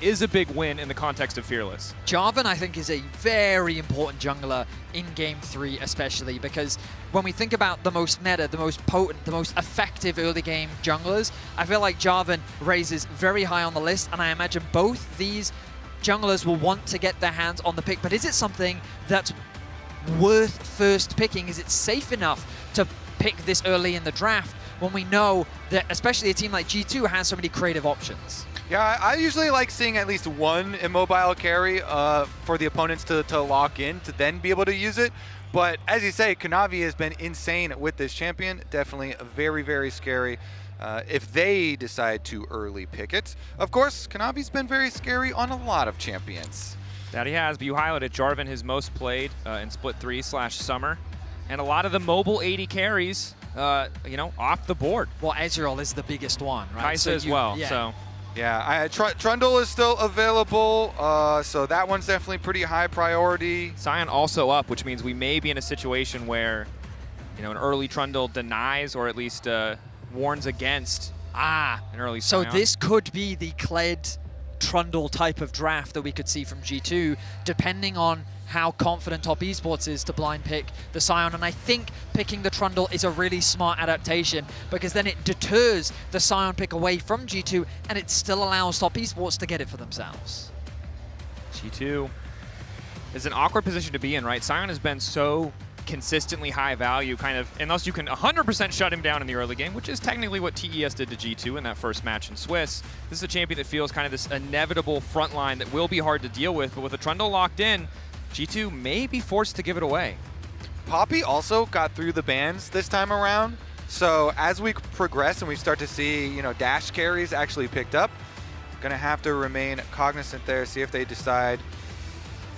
is a big win in the context of Fearless. Jarvan, I think, is a very important jungler in Game 3 especially, because when we think about the most meta, the most potent, the most effective early game junglers, I feel like Jarvan raises very high on the list, and I imagine both these junglers will want to get their hands on the pick. But is it something that's worth first picking? Is it safe enough to pick this early in the draft when we know that especially a team like G2 has so many creative options? Yeah, I usually like seeing at least one immobile carry for the opponents to lock in, to then be able to use it. But as you say, Kanavi has been insane with this champion. Definitely very, very scary if they decide to early pick it. Of course, Kanavi's been very scary on a lot of champions. That he has, but you highlighted Jarvan, his most played in Split 3/Summer. And a lot of the mobile AD carries, off the board. Well, Ezreal is the biggest one, right? Kaisa as well, yeah. so. Yeah, Trundle is still available, so that one's definitely pretty high priority. Sion also up, which means we may be in a situation where, an early Trundle denies or at least warns against an early So Sion. this could be the Kled Trundle type of draft that we could see from G2, depending on how confident Top Esports is to blind pick the Sion. And I think picking the Trundle is a really smart adaptation, because then it deters the Sion pick away from G2, and it still allows Top Esports to get it for themselves. G2 is an awkward position to be in, right? Sion has been so consistently high value, kind of, unless you can 100% shut him down in the early game, which is technically what TES did to G2 in that first match in Swiss. This is a champion that feels kind of this inevitable front line that will be hard to deal with, but with a Trundle locked in, G2 may be forced to give it away. Poppy also got through the bans this time around, so as we progress and we start to see, dash carries actually picked up, gonna have to remain cognizant there, see if they decide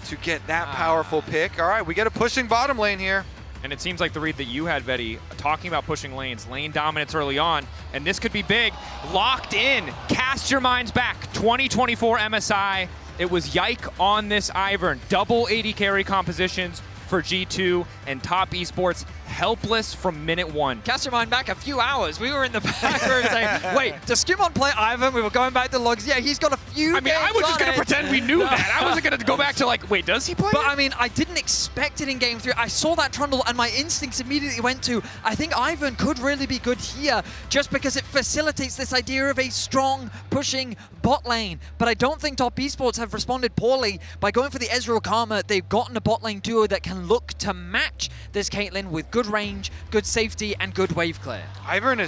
to get that powerful pick. All right, we get a pushing bottom lane here. And it seems like the read that you had, Vedi, talking about pushing lanes, lane dominance early on, and this could be big. Locked in, cast your minds back, 2024 MSI. It was Yike on this IVern. Double AD carry compositions for G2, and Top Esports helpless from minute one. Cast your mind back a few hours. We were in the back room saying, wait, does SkewMond play IVern? We were going back to the logs. Yeah, he's got a few I mean, I was just going to pretend we knew that. I wasn't going to go back to like, wait, does he play But it? I mean, I didn't expect it in Game 3. I saw that Trundle and my instincts immediately went to, I think IVern could really be good here, just because it facilitates this idea of a strong pushing bot lane. But I don't think Top Esports have responded poorly by going for the Ezreal Karma. They've gotten a bot lane duo that can look to match this Caitlyn with good range, good safety, and good wave clear. IVern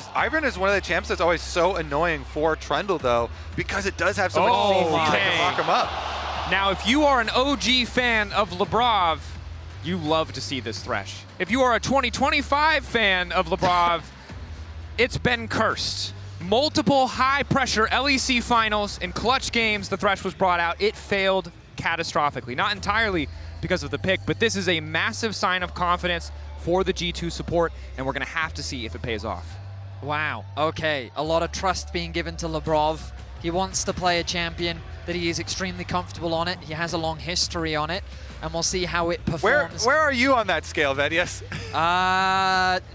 is one of the champs that's always so annoying for Trundle, though, because it does have so much CC that can lock him up. Now, if you are an OG fan of Labrov, you love to see this Thresh. If you are a 2025 fan of Labrov, it's been cursed. Multiple high-pressure LEC finals in clutch games, the Thresh was brought out. It failed catastrophically. Not entirely because of the pick, but this is a massive sign of confidence for the G2 support, and we're going to have to see if it pays off. Wow, okay. A lot of trust being given to Labrov. He wants to play a champion that he is extremely comfortable on it. He has a long history on it, and we'll see how it performs. Where are you on that scale, Vedius?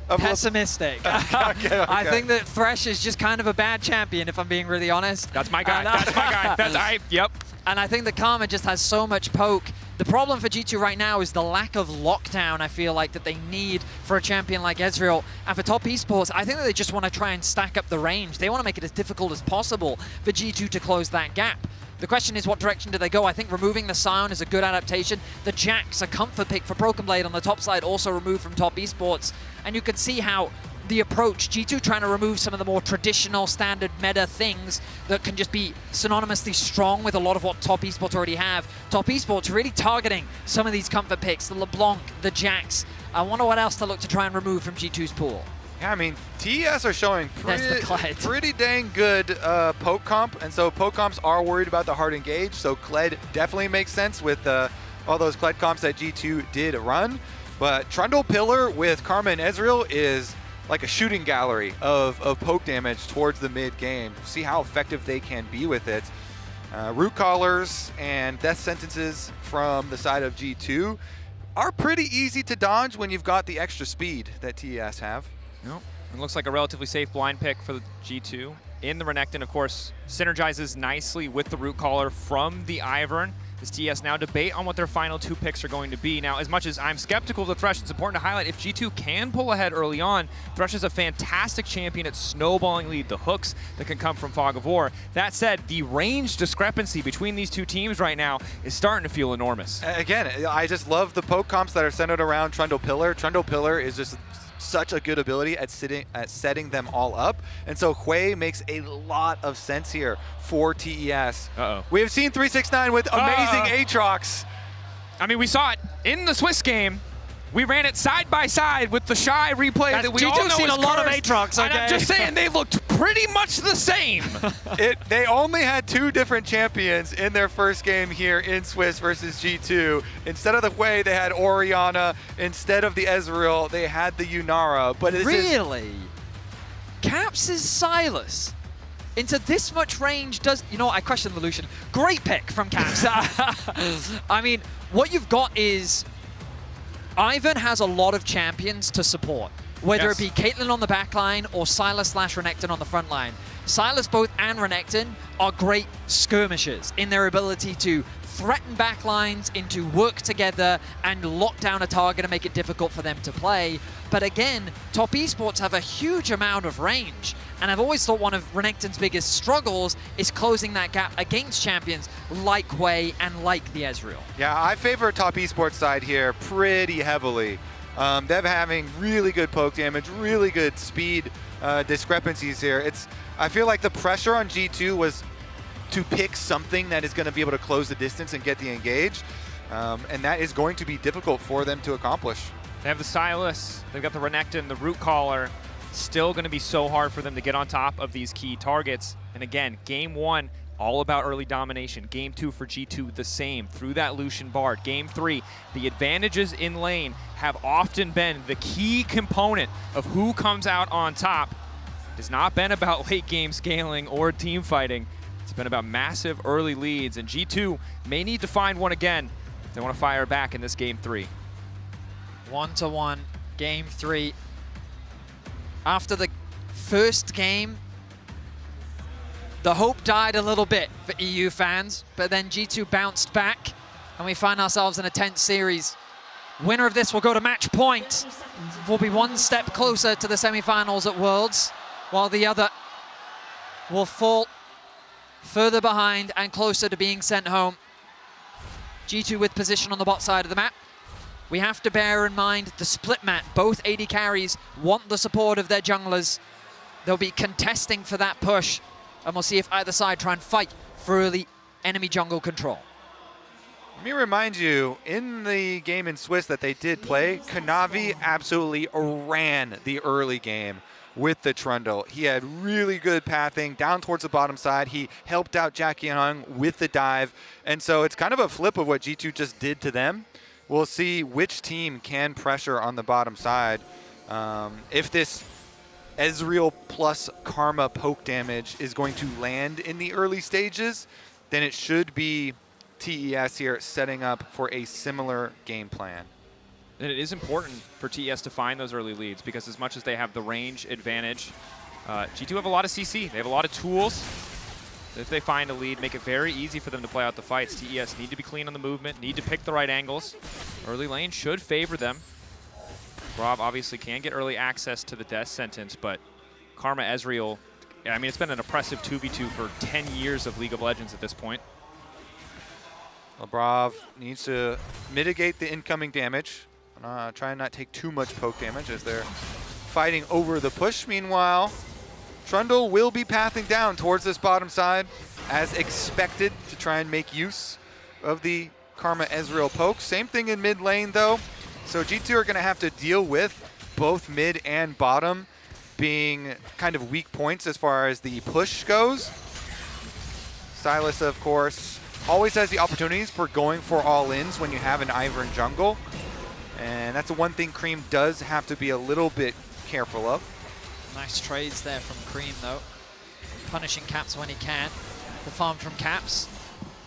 Pessimistic. Okay. I think that Thresh is just kind of a bad champion, if I'm being really honest. That's my guy. That's my guy. Yep. And I think that Karma just has so much poke. The problem for G2 right now is the lack of lockdown, I feel like, that they need for a champion like Ezreal. And for Top Esports, I think that they just want to try and stack up the range. They want to make it as difficult as possible for G2 to close that gap. The question is, what direction do they go? I think removing the Sion is a good adaptation. The Jack's a comfort pick for Broken Blade on the top side, also removed from Top Esports. And you can see how the approach, G2 trying to remove some of the more traditional standard meta things that can just be synonymously strong with a lot of what Top Esports already have. Top Esports really targeting some of these comfort picks, the LeBlanc, the Jax. I wonder what else to look to try and remove from G2's pool. Yeah, I mean, TES are showing pretty dang good poke comp, and so poke comps are worried about the hard engage, so Kled definitely makes sense with all those Kled comps that G2 did run. But Trundle Pillar with Karma and Ezreal is like a shooting gallery of poke damage towards the mid game. See how effective they can be with it. Root Collars and Death Sentences from the side of G2 are pretty easy to dodge when you've got the extra speed that TES have. Nope. It looks like a relatively safe blind pick for the G2. in the Renekton, of course, synergizes nicely with the root caller from the IVern. As TES now debate on what their final 2 picks are going to be. Now, as much as I'm skeptical of the Thresh, it's important to highlight if G2 can pull ahead early on, Thresh is a fantastic champion at snowballing lead, the hooks that can come from Fog of War. That said, the range discrepancy between these 2 teams right now is starting to feel enormous. Again, I just love the poke comps that are centered around Trundle Pillar. Trundle Pillar is just such a good ability at setting them all up, and so Hui makes a lot of sense here for TES. We have seen 369 with amazing Aatrox. I mean, we saw it in the Swiss game. We ran it side by side with the Shy replay that we all know is seen a lot of cursed. Aatrox, okay? And I'm just saying, they looked pretty much the same. They only had 2 different champions in their first game here in Swiss versus G2. Instead of the Hui, they had Orianna. Instead of the Ezreal, they had the Yunara. But really? Caps' Sylas into this much range does... You know what? I question the Lucian. Great pick from Caps. I mean, what you've got is... IVern has a lot of champions to support, whether it be Caitlyn on the back line or Sylas/Renekton on the front line. Sylas both and Renekton are great skirmishes in their ability to threaten backlines, into work together and lock down a target and make it difficult for them to play. But again, top esports have a huge amount of range. And I've always thought one of Renekton's biggest struggles is closing that gap against champions like Hui and like the Ezreal. Yeah, I favor top esports side here pretty heavily. Them having really good poke damage, really good speed discrepancies here. I feel like the pressure on G2 was to pick something that is going to be able to close the distance and get the engage. And that is going to be difficult for them to accomplish. They have the Sylas, they've got the Renekton, the root caller. Still going to be so hard for them to get on top of these key targets. And again, game 1, all about early domination. Game 2 for G2, the same, through that Lucian Bard. Game 3, the advantages in lane have often been the key component of who comes out on top. It has not been about late game scaling or team fighting. It's been about massive early leads, and G2 may need to find one again if they want to fire back in this game 3. 1-1, game 3. After the first game, the hope died a little bit for EU fans, but then G2 bounced back, and we find ourselves in a tense series. Winner of this will go to match point. Will be one step closer to the semifinals at Worlds, while the other will fall further behind and closer to being sent home. G2 with position on the bot side of the map. We have to bear in mind the split map. Both AD carries want the support of their junglers. They'll be contesting for that push, and we'll see if either side try and fight for early enemy jungle control. Let me remind you, in the game in Swiss that they did play, Kanavi absolutely ran the early game with the Trundle. He had really good pathing down towards the bottom side. He helped out JackeyLove with the dive, and so it's kind of a flip of what G2 just did to them. We'll see which team can pressure on the bottom side. If this Ezreal plus Karma poke damage is going to land in the early stages, then it should be TES here setting up for a similar game plan. And it is important for TES to find those early leads, because as much as they have the range advantage, G2 have a lot of CC. They have a lot of tools. If they find a lead, make it very easy for them to play out the fights. TES need to be clean on the movement, need to pick the right angles. Early lane should favor them. Rob obviously can get early access to the death sentence, but Karma Ezreal, I mean, it's been an oppressive 2v2 for 10 years of League of Legends at this point. Labrov needs to mitigate the incoming damage. Try and not take too much poke damage as they're fighting over the push. Meanwhile, Trundle will be pathing down towards this bottom side as expected to try and make use of the Karma Ezreal poke. Same thing in mid lane though. So G2 are gonna have to deal with both mid and bottom being kind of weak points as far as the push goes. Sylas, of course, always has the opportunities for going for all-ins when you have an IVern jungle. And that's the one thing Creme does have to be a little bit careful of. Nice trades there from Creme, though. Punishing Caps when he can. The farm from Caps,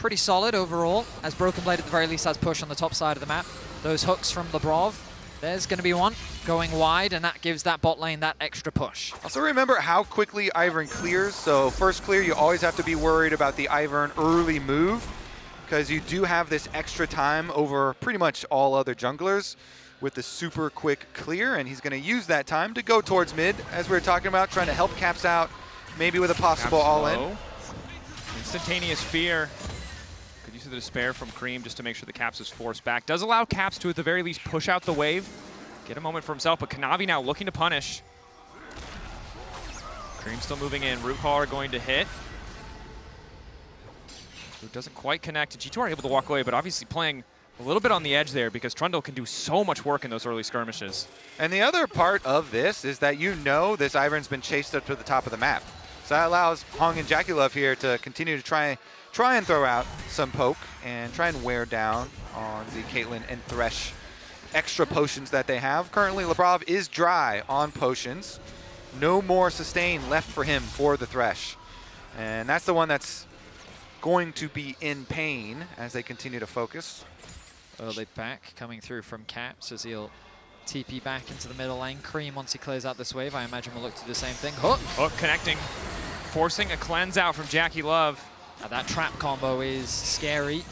pretty solid overall, as Broken Blade at the very least has push on the top side of the map. Those hooks from Labrov, there's going to be one. going wide, and that gives that bot lane that extra push. Also remember how quickly IVern clears. So first clear, you always have to be worried about the IVern early move, because you do have this extra time over pretty much all other junglers with the super quick clear, and he's going to use that time to go towards mid, as we were talking about, trying to help Caps out, maybe with a possible all-in. Instantaneous fear. Good use of the despair from Creme just to make sure the Caps is forced back. Does allow Caps to, at the very least, push out the wave, get a moment for himself, but Kanavi now looking to punish. Creme still moving in. Root Caller going to hit. It doesn't quite connect. G2 are able to walk away, but obviously playing a little bit on the edge there because Trundle can do so much work in those early skirmishes. And the other part of this is that you know this IVern's been chased up to the top of the map. So that allows Hong and JackeyLove here to continue to try and throw out some poke and try and wear down on the Caitlyn and Thresh extra potions that they have. Currently, Labrov is dry on potions. No more sustain left for him for the Thresh. And that's the one that's going to be in pain as they continue to focus. Early back coming through from Caps as he'll TP back into the middle lane. Creme, once he clears out this wave, I imagine will look to do the same thing. Hook! Hook connecting, forcing a cleanse out from JackeyLove. Now that trap combo is scary,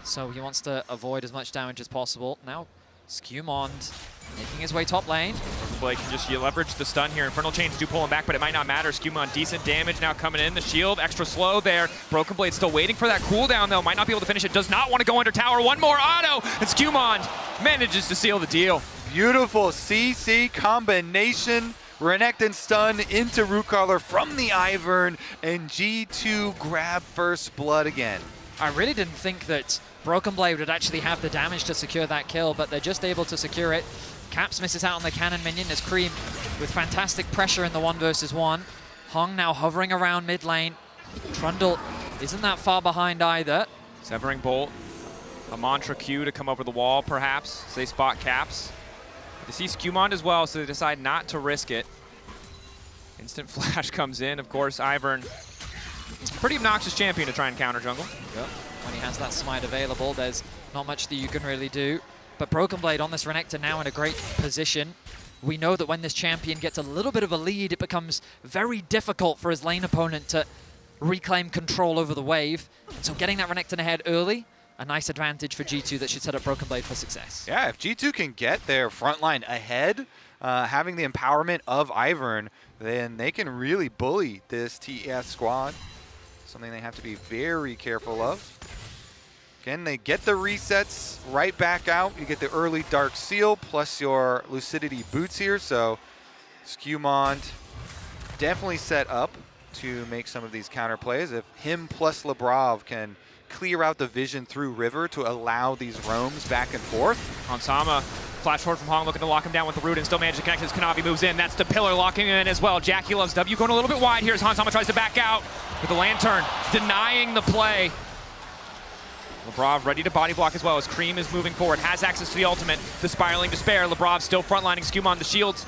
so he wants to avoid as much damage as possible. Now, SkewMond making his way top lane. Blake can just leverage the stun here. Infernal Chains do pull him back, but it might not matter. SkewMond, decent damage now coming in. The shield, extra slow there. Broken Blade still waiting for that cooldown, though. Might not be able to finish it. Does not want to go under tower. One more auto, and SkewMond manages to seal the deal. Beautiful CC combination. Renekton stun into Root Caller from the IVern, and G2 grab first blood again. I really didn't think that Broken Blade would actually have the damage to secure that kill, but they're just able to secure it. Caps misses out on the cannon minion as Creme with fantastic pressure in the 1 versus 1. Hong now hovering around mid lane. Trundle isn't that far behind either. Severing Bolt, a mantra Q to come over the wall perhaps, so they spot Caps. They see SkewMond as well, so they decide not to risk it. Instant flash comes in, of course. IVern, pretty obnoxious champion to try and counter jungle. Yep. When he has that smite available, there's not much that you can really do. But Broken Blade on this Renekton now in a great position. We know that when this champion gets a little bit of a lead, it becomes very difficult for his lane opponent to reclaim control over the wave. And so getting that Renekton ahead early, a nice advantage for G2 that should set up Broken Blade for success. Yeah, if G2 can get their front line ahead, having the empowerment of IVern, then they can really bully this TES squad. Something they have to be very careful of. Again, they get the resets right back out. You get the early Dark Seal plus your Lucidity boots here. So SkewMond definitely set up to make some of these counter plays. If him plus Labrov can clear out the vision through River to allow these roams back and forth. Hansama, flash forward from Hong, looking to lock him down with the root and still manage to connect as Kanavi moves in. That's the pillar locking him in as well. JackeyLove's W going a little bit wide here as Hansama tries to back out with the lantern, denying the play. Labrov ready to body block as well as Creme is moving forward, has access to the ultimate, the spiraling despair. Labrov still frontlining SkewMond, the shields.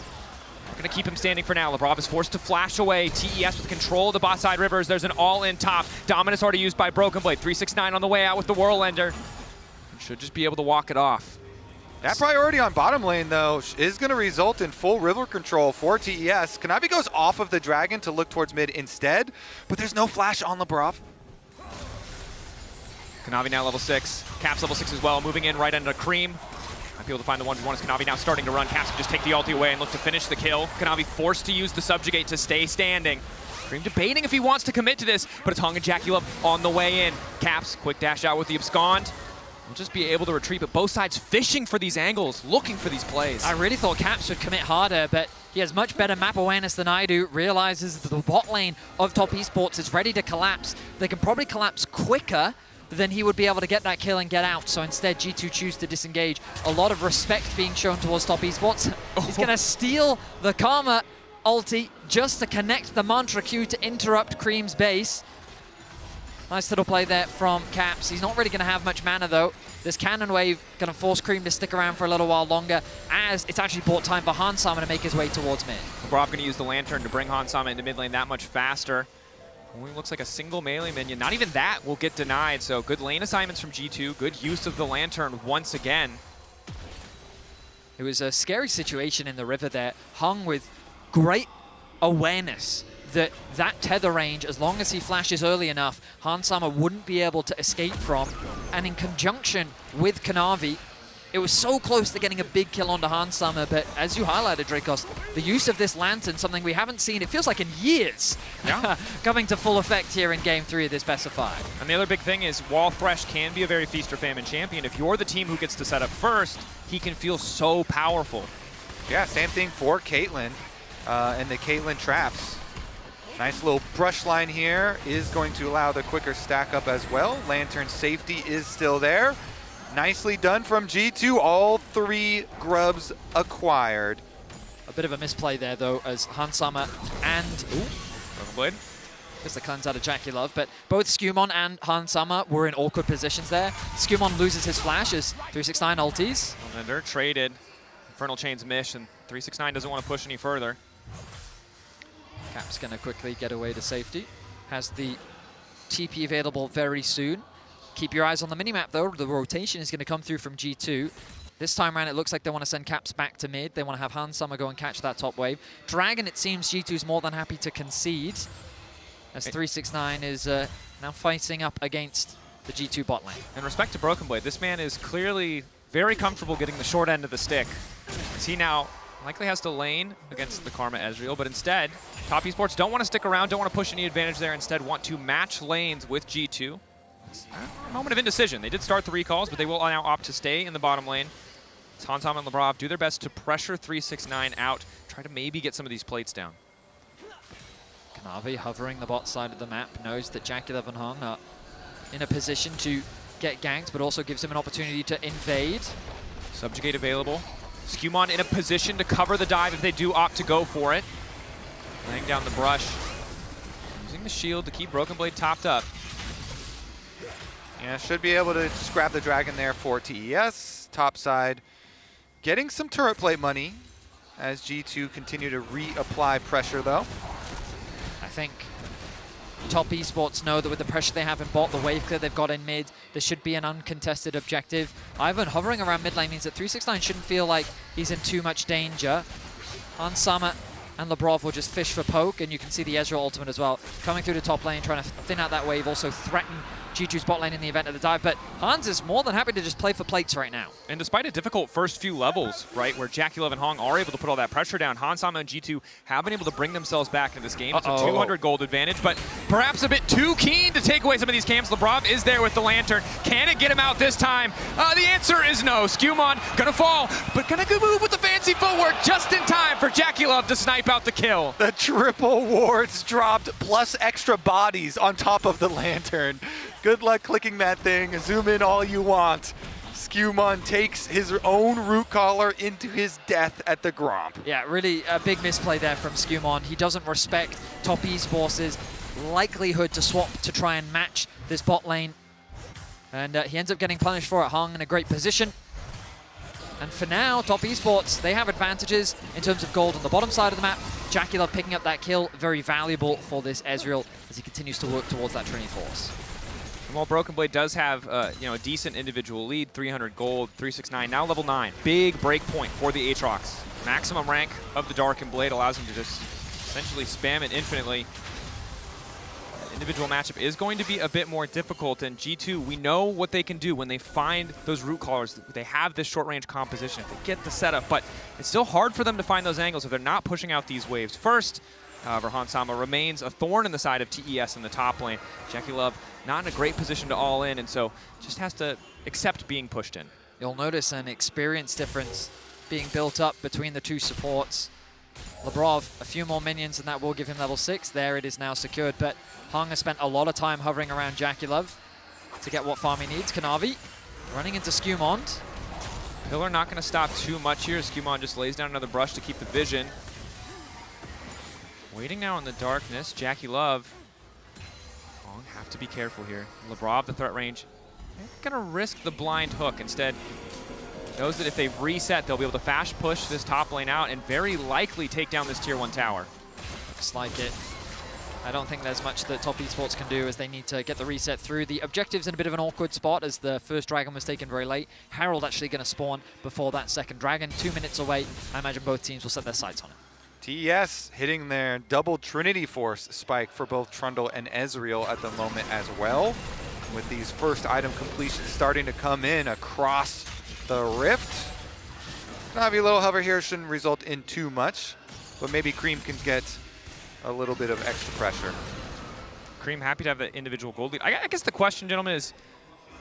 Going to keep him standing for now. Labrov is forced to flash away. TES with control of the bot side rivers. There's an all-in top. Dominus already used by Broken Blade. 369 on the way out with the Whirlender. Should just be able to walk it off. That priority on bottom lane, though, is going to result in full river control for TES. Kanavi goes off of the dragon to look towards mid instead, but there's no flash on Labrov. Kanavi now level 6. Caps level 6 as well, moving in right into Creme. Might be able to find the 1v1 as Kanavi now starting to run. Caps can just take the ulti away and look to finish the kill. Kanavi forced to use the subjugate to stay standing. Creme debating if he wants to commit to this, but it's Hong and JackeyLove on the way in. Caps, quick dash out with the abscond. We'll just be able to retreat, but both sides fishing for these angles, looking for these plays. I really thought Caps would commit harder, but he has much better map awareness than I do, realizes that the bot lane of Top Esports is ready to collapse. They can probably collapse quicker than he would be able to get that kill and get out. So instead, G2 choose to disengage. A lot of respect being shown towards Top Esports. He's going to steal the Karma ulti just to connect the Mantra Q to interrupt Creme's base. Nice little play there from Caps. He's not really going to have much mana, though. This cannon wave going to force Creme to stick around for a little while longer, as it's actually bought time for Hansama to make his way towards mid. Labrov going to use the Lantern to bring Hansama into mid lane that much faster. Only looks like a single melee minion. Not even that will get denied, so good lane assignments from G2. Good use of the Lantern once again. It was a scary situation in the river there, hung with great awareness that that tether range, as long as he flashes early enough, Hansama wouldn't be able to escape from. And in conjunction with Kanavi, it was so close to getting a big kill onto Hansama, but as you highlighted, Drakos, the use of this lantern, something we haven't seen, it feels like in years, coming to full effect here in Game 3 of this best of 5. And the other big thing is, while Thresh can be a very feast or famine champion, if you're the team who gets to set up first, he can feel so powerful. Yeah, same thing for Caitlyn and the Caitlyn traps. Nice little brush line here is going to allow the quicker stack up as well. Lantern safety is still there. Nicely done from G2. All 3 grubs acquired. A bit of a misplay there, though, as Hansama and... Broken Blade. Gets the cleanse out of JackeyLove, but both SkewMond and Hansama were in awkward positions there. SkewMond loses his flash as 369 ulties. And then they're traded. Infernal Chain's mish, and 369 doesn't want to push any further. Cap's going to quickly get away to safety. Has the TP available very soon. Keep your eyes on the minimap, though. The rotation is going to come through from G2. This time around, it looks like they want to send Caps back to mid. They want to have Hansama go and catch that top wave. Dragon, it seems G2's more than happy to concede, as 369 is now fighting up against the G2 bot lane. In respect to Broken Blade, this man is clearly very comfortable getting the short end of the stick, as he now likely has to lane against the Karma Ezreal, but instead, Top Esports don't want to stick around, don't want to push any advantage there, instead want to match lanes with G2. It's a moment of indecision. They did start the recalls, but they will now opt to stay in the bottom lane. Hansama and Labrov do their best to pressure 369 out, try to maybe get some of these plates down. Kanavi hovering the bot side of the map, knows that JackeyLove and Hung are in a position to get ganked, but also gives him an opportunity to invade. Subjugate available. SkewMond in a position to cover the dive if they do opt to go for it. Laying down the brush. Using the shield to keep Broken Blade topped up. Yeah, should be able to just grab the dragon there for TES. Top side getting some turret plate money as G2 continue to reapply pressure, though. I think Top Esports know that with the pressure they have in bot, the wave clear they've got in mid, there should be an uncontested objective. IVern hovering around mid lane means that 369 shouldn't feel like he's in too much danger. Hansama and Labrov will just fish for poke, and you can see the Ezreal ultimate as well. Coming through the top lane, trying to thin out that wave, also threaten G2's bot lane in the event of the dive, but Hans is more than happy to just play for plates right now. And despite a difficult first few levels, right, where JackeyLove and Hong are able to put all that pressure down, Hansama and G2 have been able to bring themselves back in this game. It's a 200 gold advantage, but perhaps a bit too keen to take away some of these camps. Labrov is there with the lantern. Can it get him out this time? The answer is no. SkewMond gonna fall, but gonna go move with the fancy footwork just in time for JackeyLove to snipe out the kill. The triple wards dropped, plus extra bodies on top of the lantern. Good luck clicking that thing. Zoom in all you want. SkewMond takes his own root collar into his death at the Gromp. Yeah, really a big misplay there from SkewMond. He doesn't respect Top Esports' likelihood to swap to try and match this bot lane. And he ends up getting punished for it. Hung in a great position. And for now, Top Esports, they have advantages in terms of gold on the bottom side of the map. JackeyLove picking up that kill, very valuable for this Ezreal as he continues to work towards that Trinity Force. And while Broken Blade does have a decent individual lead, 300 gold, 369, now level 9. Big break point for the Aatrox. Maximum rank of the Darkened Blade allows him to just essentially spam it infinitely. Individual matchup is going to be a bit more difficult, and G2, we know what they can do when they find those root collars. They have this short-range composition if they get the setup, but it's still hard for them to find those angles if they're not pushing out these waves first. However, Hansama remains a thorn in the side of TES in the top lane. JackeyLove not in a great position to all in, and so just has to accept being pushed in. You'll notice an experience difference being built up between the two supports. Labrov, a few more minions, and that will give him level 6. There it is now secured, but Hung has spent a lot of time hovering around JackeyLove to get what farm he needs. Kanavi running into SkewMond. Pillar not going to stop too much here. SkewMond just lays down another brush to keep the vision. Waiting now in the darkness. JackeyLove. Hong have to be careful here. Labrov, the threat range, going to risk the blind hook. Instead, knows that if they reset, they'll be able to fast push this top lane out and very likely take down this tier 1 tower. Looks like it. I don't think there's much that Top Esports can do as they need to get the reset through. The objective's in a bit of an awkward spot as the first dragon was taken very late. Herald actually going to spawn before that second dragon. 2 minutes away. I imagine both teams will set their sights on it. TES hitting their double Trinity Force spike for both Trundle and Ezreal at the moment as well. With these first item completions starting to come in across the Rift. Kanavi little hover here shouldn't result in too much, but maybe Creme can get a little bit of extra pressure. Creme happy to have the individual gold lead. I guess the question, gentlemen, is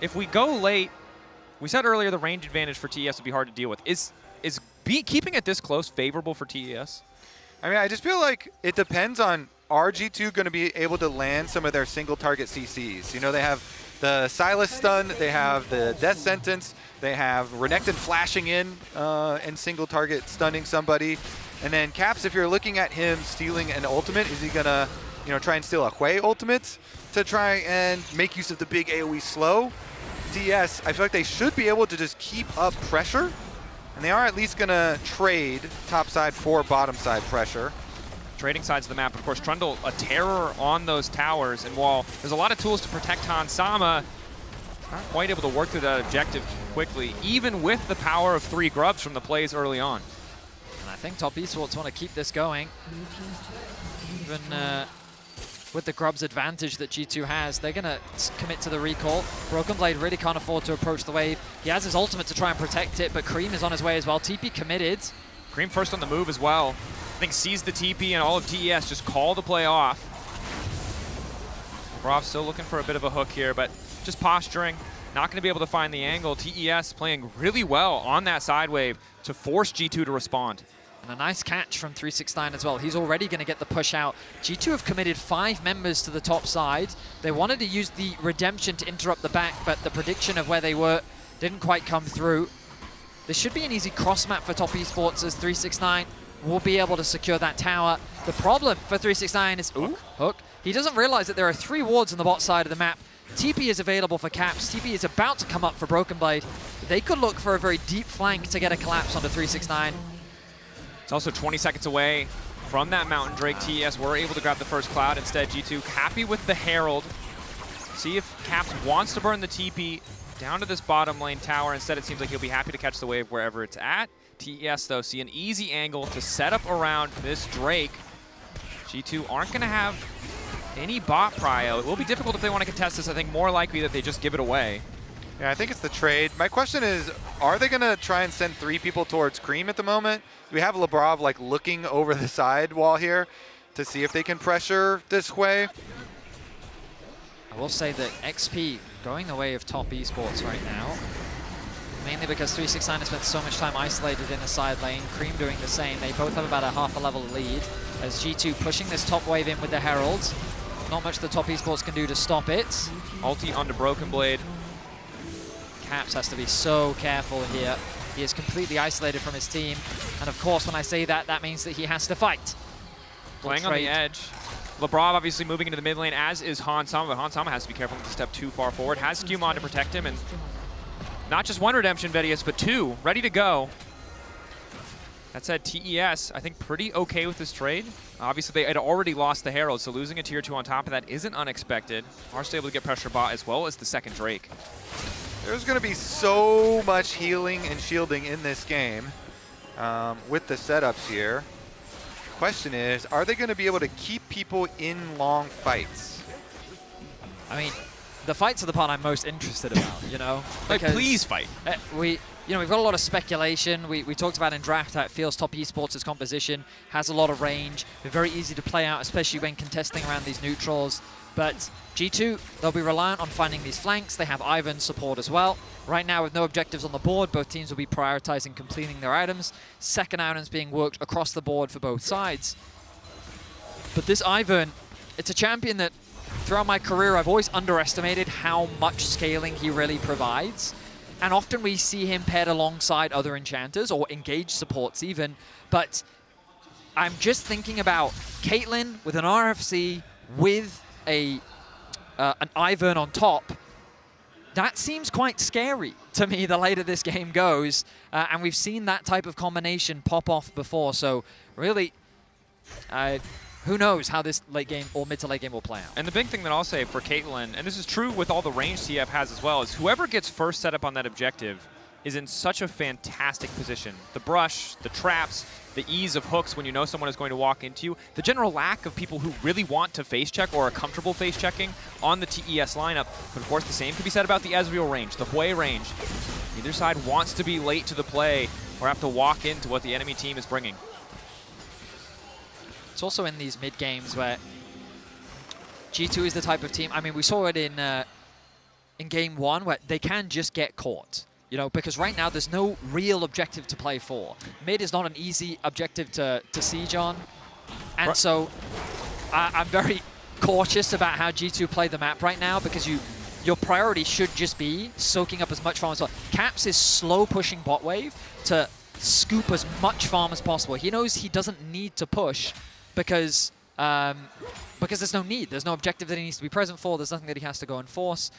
if we go late, we said earlier the range advantage for TES would be hard to deal with. Is keeping it this close favorable for TES? I mean, I just feel like it depends on, are G2 going to be able to land some of their single target CCs? You know, they have the Sylas stun, they have the death sentence, they have Renekton flashing in and single target stunning somebody. And then Caps, if you're looking at him stealing an ultimate, is he going to, you know, try and steal a Hui ultimate to try and make use of the big AoE slow? TES, I feel like they should be able to just keep up pressure. And they are at least going to trade top side for bottom side pressure. Trading sides of the map, of course, Trundle, a terror on those towers. And while there's a lot of tools to protect Han Sama, not quite able to work through that objective quickly, even with the power of 3 grubs from the plays early on. And I think Top Esports want to keep this going. Even with the grubs advantage that G2 has, they're going to commit to the recall. Broken Blade really can't afford to approach the wave. He has his ultimate to try and protect it, but Creme is on his way as well. TP committed. Creme first on the move as well. I think sees the TP and all of TES just call the play off. Labrov still looking for a bit of a hook here, but just posturing. Not going to be able to find the angle. TES playing really well on that side wave to force G2 to respond. And a nice catch from 369 as well. He's already going to get the push out. G2 have committed 5 members to the top side. They wanted to use the redemption to interrupt the back, but the prediction of where they were didn't quite come through. This should be an easy cross map for Top Esports as 369 will be able to secure that tower. The problem for 369 is hook. He doesn't realize that there are 3 wards on the bot side of the map. TP is available for Caps. TP is about to come up for Broken Blade. They could look for a very deep flank to get a collapse onto 369. It's also 20 seconds away from that Mountain Drake. TES were able to grab the first cloud. Instead, G2 happy with the Herald. See if Caps wants to burn the TP down to this bottom lane tower. Instead, it seems like he'll be happy to catch the wave wherever it's at. TES, though, see an easy angle to set up around this Drake. G2 aren't going to have any bot prio. It will be difficult if they want to contest this. I think more likely that they just give it away. Yeah, I think it's the trade. My question is, are they going to try and send 3 people towards Creme at the moment? Do we have Labrov like looking over the side wall here to see if they can pressure this way? I will say that XP going the way of Top Esports right now, mainly because 369 has spent so much time isolated in the side lane. Creme doing the same. They both have about a half a level lead as G2 pushing this top wave in with the Heralds. Not much the Top Esports can do to stop it. Ulti onto Broken Blade. Caps has to be so careful here. He is completely isolated from his team. And of course, when I say that, that means that he has to fight. Playing on the edge. Labrov obviously moving into the mid lane, as is Han Sama, but Han Sama has to be careful not to step too far forward. Has SkewMond to protect him, and not just 1 redemption, Vedius, but 2 ready to go. That said, TES, I think, pretty okay with this trade. Obviously, they had already lost the Herald, so losing a tier 2 on top of that isn't unexpected. Are still able to get pressure bot as well as the second Drake. There's going to be so much healing and shielding in this game with the setups here. Question is, are they going to be able to keep people in long fights? I mean, the fights are the part I'm most interested about, you know? Like, please fight. We've got a lot of speculation. We talked about in draft how it feels Top Esports' composition has a lot of range. They're very easy to play out, especially when contesting around these neutrals. But G2, they'll be reliant on finding these flanks. They have IVern support as well. Right now, with no objectives on the board, both teams will be prioritizing completing their items. Second items being worked across the board for both sides. But this IVern, it's a champion that throughout my career, I've always underestimated how much scaling he really provides. And often we see him paired alongside other enchanters or engaged supports even. But I'm just thinking about Caitlyn with an RFC with an IVern on top. That seems quite scary to me the later this game goes. And we've seen that type of combination pop off before. So really, who knows how this late game or mid to late game will play out. And the big thing that I'll say for Caitlyn, and this is true with all the range TF has as well, is whoever gets first set up on that objective is in such a fantastic position. The brush, the traps, the ease of hooks when you know someone is going to walk into you, the general lack of people who really want to face check or are comfortable face checking on the TES lineup. But of course, the same can be said about the Ezreal range, the Hwei range. Neither side wants to be late to the play or have to walk into what the enemy team is bringing. It's also in these mid games where G2 is the type of team. I mean, we saw it in game 1 where they can just get caught. You know, because right now there's no real objective to play for. Mid is not an easy objective to siege on. And so I'm very cautious about how G2 play the map right now, because your priority should just be soaking up as much farm as possible. Caps is slow pushing bot wave to scoop as much farm as possible. He knows he doesn't need to push because there's no need. There's no objective that he needs to be present for. There's nothing that he has to go and force.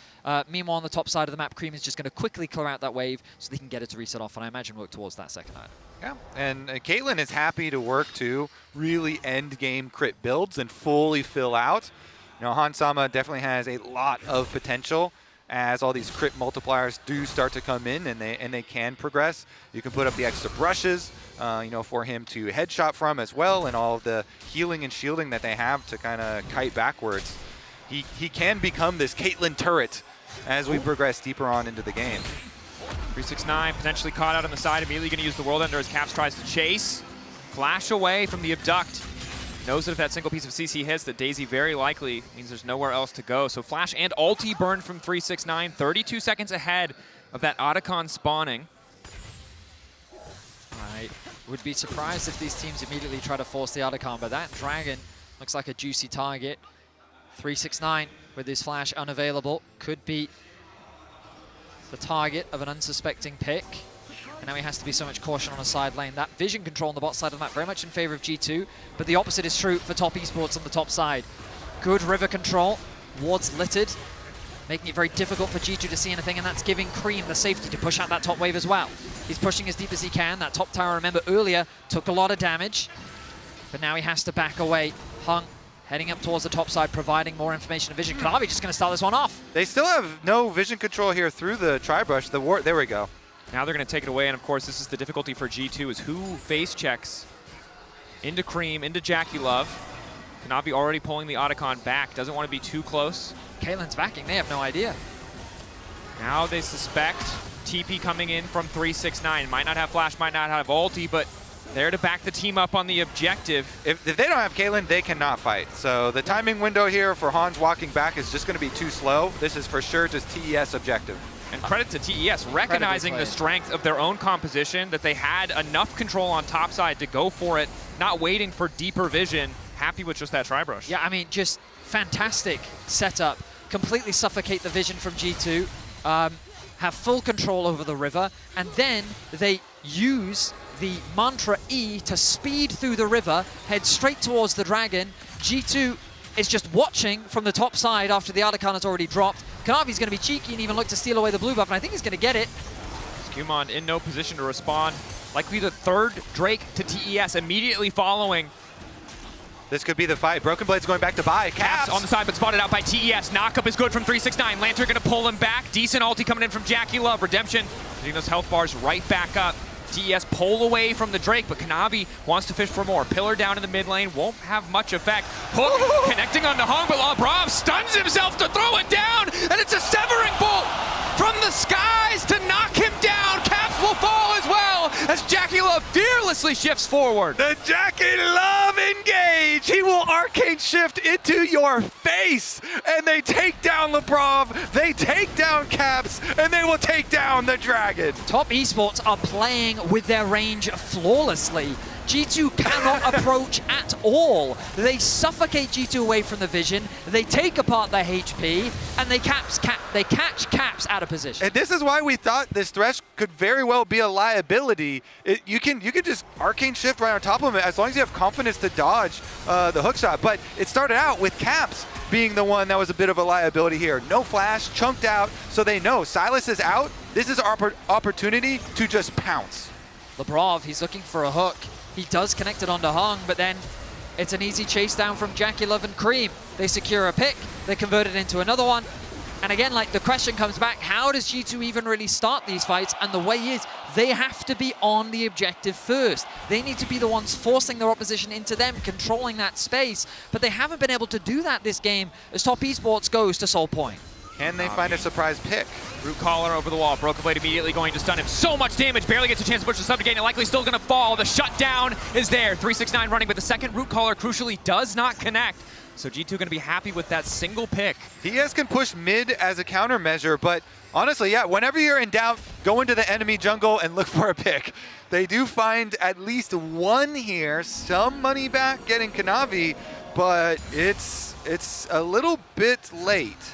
Meanwhile, on the top side of the map, Creme is just going to quickly clear out that wave so they can get it to reset off, and I imagine work towards that second item. Yeah, and Caitlyn is happy to work to really end game crit builds and fully fill out. You know, Hansama definitely has a lot of potential as all these crit multipliers do start to come in, and they can progress. You can put up the extra brushes, you know, for him to headshot from as well, and all of the healing and shielding that they have to kind of kite backwards. He can become this Caitlyn turret as we progress deeper on into the game. 369 potentially caught out on the side, immediately going to use the World Ender as Caps tries to chase. Flash away from the abduct. Knows that if that single piece of CC hits, that Daisy very likely means there's nowhere else to go. So Flash and ulti burned from 369, 32 seconds ahead of that Otacon spawning. I would be surprised if these teams immediately try to force the Otacon, but that Dragon looks like a juicy target. 369 with his Flash unavailable could be the target of an unsuspecting pick. And now he has to be so much caution on a side lane. That vision control on the bot side of the map very much in favor of G2, but the opposite is true for top esports on the top side. Good river control, wards littered, making it very difficult for G2 to see anything, and that's giving Creme the safety to push out that top wave as well. He's pushing as deep as he can. That top tower, remember earlier, took a lot of damage, but now he has to back away. Hung heading up towards the top side, providing more information and vision. Kanavi just going to start this one off. They still have no vision control here through the tri-brush. There we go. Now they're going to take it away, and of course this is the difficulty for G2, is who face checks into Creme, into JackeyLove. Kanavi already pulling the Otacon back, doesn't want to be too close. Caitlyn's backing, they have no idea. Now they suspect TP coming in from 369. Might not have Flash, might not have ulti, but there to back the team up on the objective. If they don't have Caitlyn, they cannot fight. So the timing window here for Hans walking back is just going to be too slow. This is for sure just TES objective. And credit to TES, recognizing the strength of their own composition, that they had enough control on top side to go for it, not waiting for deeper vision, happy with just that tri-brush. Yeah, I mean, just fantastic setup. Completely suffocate the vision from G2, have full control over the river, and then they use the mantra E to speed through the river, head straight towards the dragon. G2 is just watching from the top side after the Otacon has already dropped. Kanavi's going to be cheeky and even look to steal away the blue buff, and I think he's going to get it. SkewMond in no position to respond. Likely the third Drake to TES immediately following. This could be the fight. Broken Blade's going back to buy. Caps on the side, but spotted out by TES. Knockup is good from 369. Lantern going to pull him back. Decent ulti coming in from JackeyLove. Redemption getting those health bars right back up. TES pull away from the Drake, but Kanavi wants to fish for more. Pillar down in the mid lane, won't have much effect. Hook connecting onto Hung, but Labrov stuns himself to throw it down, and it's a severing bolt from the skies to knock him down. Caps will fall as well as JackeyLove fearlessly shifts forward. The JackeyLove engage. He will arcane shift into your face, and they take down Labrov, they take down Caps, and they will take down the Dragon. Top esports are playing with their range flawlessly. G2 cannot approach at all. They suffocate G2 away from the vision, they take apart their HP, and they catch Caps out of position. And this is why we thought this Thresh could very well be a liability. You can just arcane shift right on top of him as long as you have confidence to dodge the hook shot. But it started out with Caps being the one that was a bit of a liability here. No flash, chunked out, so they know Sylas is out. This is our opportunity to just pounce. Labrov, he's looking for a hook. He does connect it onto Hung, but then It's an easy chase down from JackeyLove and Creme. They secure a pick, they convert it into another one. And again, like, the question comes back, how does G2 even really start these fights? And the way is, they have to be on the objective first. They need to be the ones forcing their opposition into them, controlling that space. But they haven't been able to do that this game as Top Esports goes to Soul Point. Can they find a surprise pick? Root Collar over the wall. Broken Blade immediately going to stun him. So much damage. Barely gets a chance to push the sub to gain. And likely still going to fall. The shutdown is there. 369 running, but the second Root Collar crucially does not connect. So G2 going to be happy with that single pick. TES can push mid as a countermeasure, but honestly, yeah, whenever you're in doubt, go into the enemy jungle and look for a pick. They do find at least one here. Some money back getting Kanavi, but it's a little bit late.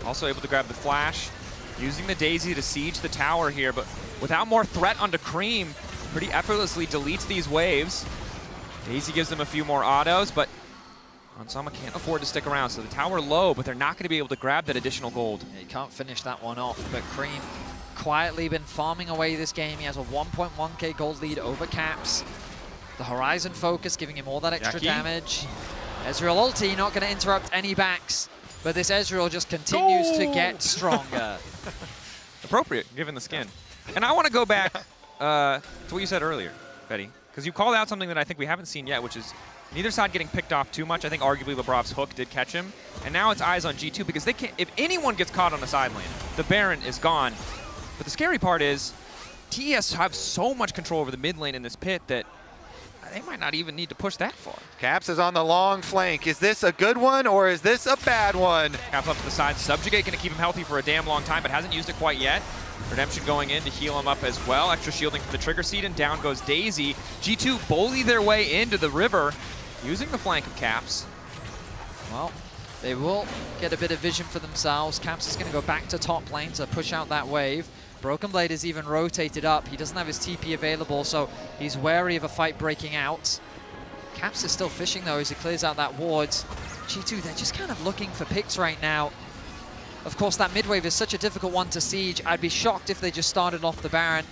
Also able to grab the flash, using the Daisy to siege the tower here, but without more threat onto Creme, pretty effortlessly deletes these waves. Daisy gives them a few more autos, but Hansama can't afford to stick around, so the tower low, but they're not going to be able to grab that additional gold. Yeah, he can't finish that one off, but Creme quietly been farming away this game. He has a 1.1k gold lead over Caps. The Horizon focus giving him all that extra damage. Ezreal ulti not going to interrupt any backs, but this Ezreal just continues to get stronger. Appropriate, given the skin. And I want to go back to what you said earlier, Betty, because you called out something that I think we haven't seen yet, which is neither side getting picked off too much. I think arguably Labrov's hook did catch him. And now it's eyes on G2 because they can't, if anyone gets caught on a side lane, the Baron is gone. But the scary part is TES have so much control over the mid lane in this pit that they might not even need to push that far. Caps is on the long flank. Is this a good one or is this a bad one? Caps up to the side. Subjugate going to keep him healthy for a damn long time, but hasn't used it quite yet. Redemption going in to heal him up as well. Extra shielding for the trigger seed, and down goes Daisy. G2 bully their way into the river, using the flank of Caps. Well, they will get a bit of vision for themselves. Caps is going to go back to top lane to push out that wave. Broken Blade is even rotated up. He doesn't have his TP available, so he's wary of a fight breaking out. Caps is still fishing, though, as he clears out that ward. G2, they're just kind of looking for picks right now. Of course, that mid wave is such a difficult one to siege. I'd be shocked if they just started off the Baron.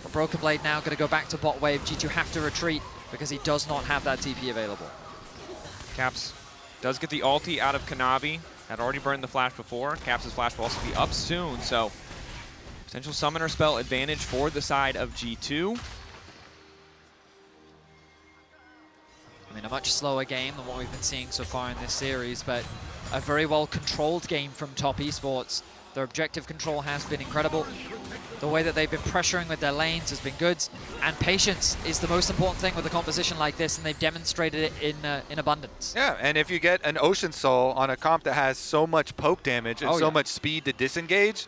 But Broken Blade now going to go back to bot wave. G2 have to retreat because he does not have that TP available. Caps does get the ulti out of Kanavi. Had already burned the flash before. Caps' flash will also be up soon, so potential summoner spell advantage for the side of G2. I mean, a much slower game than what we've been seeing so far in this series, but a very well controlled game from Top Esports. Their objective control has been incredible. The way that they've been pressuring with their lanes has been good, and patience is the most important thing with a composition like this, and they've demonstrated it in abundance. Yeah, and if you get an Ocean Soul on a comp that has so much poke damage and so much speed to disengage,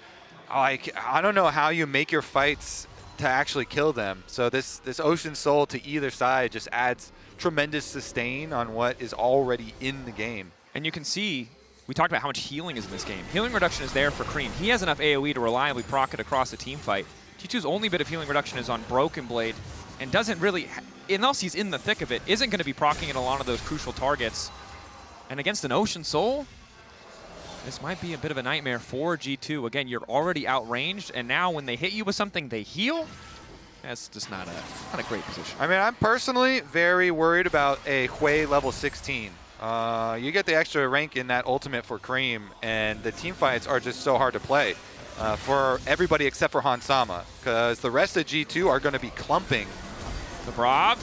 like, I don't know how you make your fights to actually kill them. So this Ocean Soul to either side just adds tremendous sustain on what is already in the game. And you can see, we talked about how much healing is in this game. Healing reduction is there for Creme. He has enough AoE to reliably proc it across a team fight. G2's only bit of healing reduction is on Broken Blade, and doesn't really, unless he's in the thick of it, isn't going to be proccing at a lot of those crucial targets. And against an Ocean Soul, this might be a bit of a nightmare for G2. Again, you're already outranged, and now when they hit you with something, they heal. That's just not a great position. I mean, I'm personally very worried about a Hui level 16. You get the extra rank in that ultimate for Creme, and the team fights are just so hard to play for everybody except for Hansama, because the rest of G2 are going to be clumping. Labrov,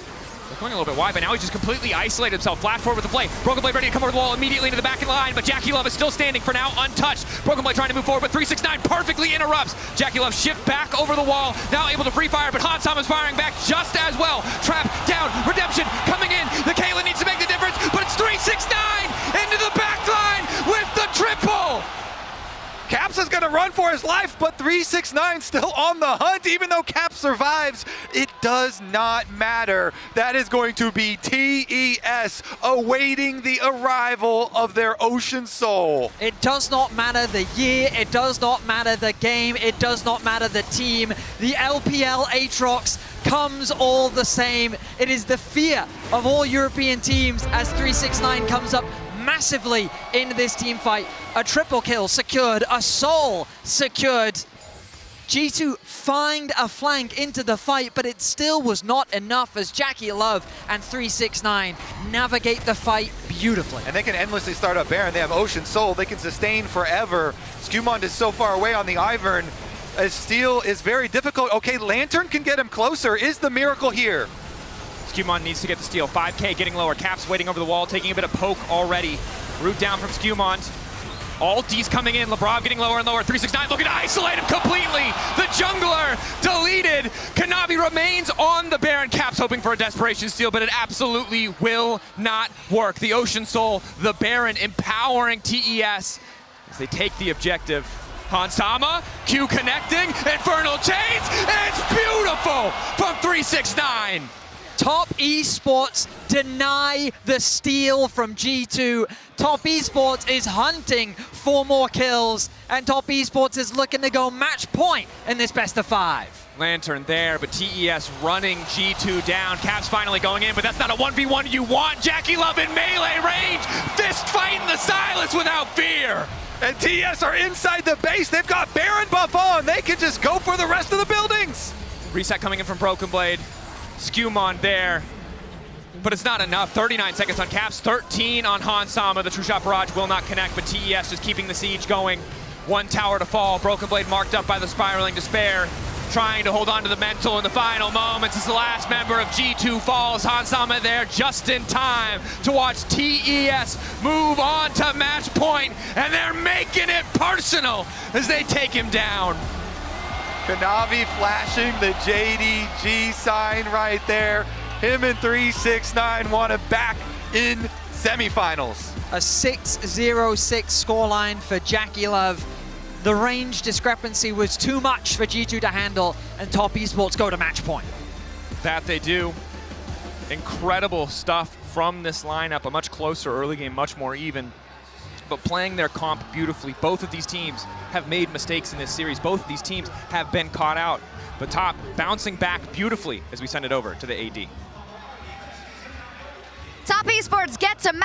they're going a little bit wide, but now he's just completely isolated himself. Flat forward with the play. Broken Blade ready to come over the wall immediately into the back line, but JackeyLove is still standing for now, untouched. Broken Blade trying to move forward, but 369 perfectly interrupts. JackeyLove shift back over the wall, now able to free fire, but Hansama is firing back just as well. Trap down, Redemption coming in. The Caitlyn needs to make the difference, but it's 369 into the back line with the triple. Caps is going to run for his life, but 369 still on the hunt. Even though Caps survives, it does not matter. That is going to be TES awaiting the arrival of their Ocean Soul. It does not matter the year, it does not matter the game, it does not matter the team. The LPL Aatrox comes all the same. It is the fear of all European teams as 369 comes up massively in this team fight. A triple kill secured, a soul secured. G2 find a flank into the fight, but it still was not enough as JackeyLove and 369 navigate the fight beautifully. And they can endlessly start up Baron. They have Ocean Soul. They can sustain forever. SkewMond is so far away on the IVern. Steal is very difficult. Okay, Lantern can get him closer. Is the miracle here? SkewMond needs to get the steal. 5K getting lower. Caps waiting over the wall, taking a bit of poke already. Root down from SkewMond. All D's coming in. Labrov getting lower and lower. 369 looking to isolate him completely. The jungler deleted. Kanavi remains on the Baron. Caps hoping for a desperation steal, but it absolutely will not work. The Ocean Soul, the Baron empowering TES as they take the objective. Hansama, Q connecting, Infernal Chains, it's beautiful from 369. Top Esports deny the steal from G2. Top Esports is hunting for more kills, and Top Esports is looking to go match point in this best of 5. Lantern there, but TES running G2 down. Caps finally going in, but that's not a 1v1 you want. JackeyLove in melee range, fist fighting the Sylas without fear. And TES are inside the base. They've got Baron buff on. They can just go for the rest of the buildings. Reset coming in from Broken Blade. SkewMond there, but it's not enough. 39 seconds on Caps, 13 on Hansama. The True Shot Barrage will not connect, but TES just keeping the siege going. One tower to fall. Broken Blade marked up by the Spiraling Despair, trying to hold on to the mental in the final moments as the last member of G2 falls. Hansama there just in time to watch TES move on to match point, and they're making it personal as they take him down. Kanavi flashing the JDG sign right there. Him and 369 want it back in semifinals. A 6-0-6 scoreline for JackeyLove. The range discrepancy was too much for G2 to handle, and Top Esports go to match point. That they do. Incredible stuff from this lineup. A much closer early game, much more even, but playing their comp beautifully. Both of these teams have made mistakes in this series. Both of these teams have been caught out, but Top bouncing back beautifully as we send it over to the AD. Top Esports get to match